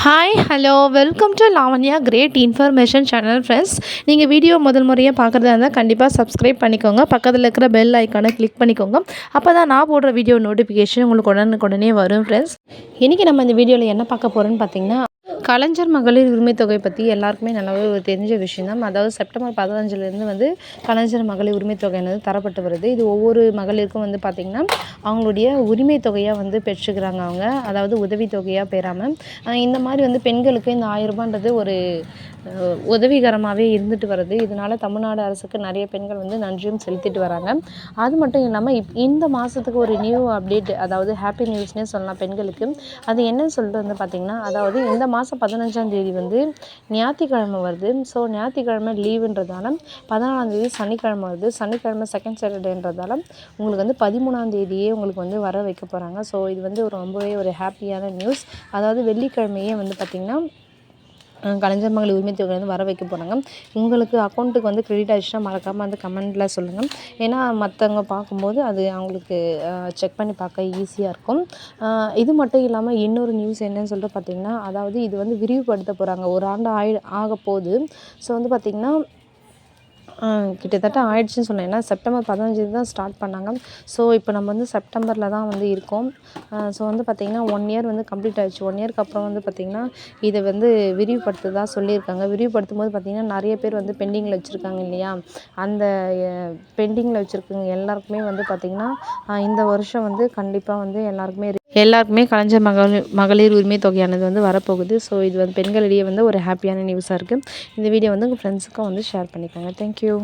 Hi hello welcome to Lavanya great information channel friends. நீங்கள் video முதல் முறையாக பார்க்குறதா இருந்தால் கண்டிப்பாக சப்ஸ்கிரைப் பண்ணிக்கோங்க. பக்கத்தில் இருக்கிற பெல் ஐக்கானை கிளிக் பண்ணிக்கோங்க. அப்போ தான் நான் போடுற வீடியோ நோட்டிஃபிகேஷன் உங்களுக்கு உடனுக்குடனே வரும் ஃப்ரெண்ட்ஸ். இன்றைக்கி நம்ம இந்த வீடியோவில் என்ன பார்க்க போகிறோன்னு பார்த்தீங்கன்னா, கலைஞர் மகளிர் உரிமை தொகை பற்றி எல்லாருக்குமே நல்லாவே தெரிஞ்ச விஷயம் தான். அதாவது செப்டம்பர் 15லேருந்து வந்து கலைஞர் மகளிர் உரிமை தொகையானது தரப்பட்டு வருது. இது ஒவ்வொரு மகளிருக்கும் வந்து பார்த்திங்கன்னா அவங்களுடைய உரிமை தொகையாக வந்து பெற்றுக்கிறாங்க அவங்க. அதாவது உதவி தொகையாக பெறாமல் இந்த மாதிரி வந்து பெண்களுக்கு இந்த 1000 ரூபான்றது ஒரு உதவிகரமாகவே இருந்துட்டு வருது. இதனால் தமிழ்நாடு அரசுக்கு நிறைய பெண்கள் வந்து நன்றியும் செலுத்திட்டு வராங்க. அது மட்டும் இல்லாமல் இந்த மாதத்துக்கு ஒரு நியூ அப்டேட், அதாவது ஹாப்பி நியூஸ்னே சொல்லலாம் பெண்களுக்கு. அது என்னன்னு சொல்லிட்டு வந்து பார்த்திங்கன்னா, அதாவது இந்த மாதம் 15ஆம் தேதி வந்து ஞாயிற்றுக்கிழமை வருது. ஸோ ஞாயிற்றுக்கிழமை லீவுன்றதால 14ஆம் தேதி சனிக்கிழமை வருது. சனிக்கிழமை செகண்ட் சாட்டர்டேன்றதால உங்களுக்கு வந்து 13ஆம் தேதியே உங்களுக்கு வந்து வர வைக்க போகிறாங்க. ஸோ இது வந்து ரொம்பவே ஒரு ஹாப்பியான நியூஸ். அதாவது வெள்ளிக்கிழமையே வந்து பார்த்திங்கன்னா கலைஞர் மகளிர் உரிமை தொகை வந்து வர வைக்க போகிறாங்க. உங்களுக்கு அக்கௌண்ட்டுக்கு வந்து கிரெடிட் ஆகிடுச்சுன்னா மறக்காமல் வந்து கமெண்ட்டில் சொல்லுங்கள். ஏன்னா மற்றவங்க பார்க்கும்போது அது அவங்களுக்கு செக் பண்ணி பார்க்க ஈஸியாக இருக்கும். இது மட்டும் இல்லாமல் இன்னொரு நியூஸ் என்னன்னு சொல்லிட்டு பார்த்திங்கன்னா, அதாவது இது வந்து விரிவுபடுத்த போகிறாங்க. ஒரு ஆண்டு ஆக போகுது. ஸோ வந்து பார்த்திங்கன்னா கிட்டத்தட்ட ஆயிடுச்சுன்னு சொன்னேன். ஏன்னா செப்டம்பர் 15 தான் ஸ்டார்ட் பண்ணாங்க. ஸோ இப்போ நம்ம வந்து செப்டம்பரில் தான் வந்து இருக்கோம். ஸோ வந்து பார்த்திங்கன்னா 1 இயர் வந்து கம்ப்ளீட் ஆகிடுச்சு. 1 இயருக்கு அப்புறம் வந்து பார்த்திங்கன்னா இதை வந்து விரிவுபடுத்துறதா சொல்லியிருக்காங்க. விரிவுபடுத்தும் போது பார்த்திங்கன்னா நிறைய பேர் வந்து பெண்டிங்கில் வச்சுருக்காங்க இல்லையா, அந்த பெண்டிங்கில் வச்சுருக்கவங்க எல்லாருக்குமே வந்து பார்த்திங்கன்னா இந்த வருஷம் வந்து கண்டிப்பாக வந்து எல்லாருக்குமே கலைஞர் மகளிர் உரிமை தொகையானது வந்து வரப்போகுது. ஸோ இது வந்து பெண்களிடையே வந்து ஒரு ஹாப்பியான நியூஸாக இருக்குது. இந்த வீடியோ வந்து உங்கள் ஃப்ரெண்ட்ஸுக்கும் வந்து ஷேர் பண்ணிக்கோங்க. தேங்க்யூ.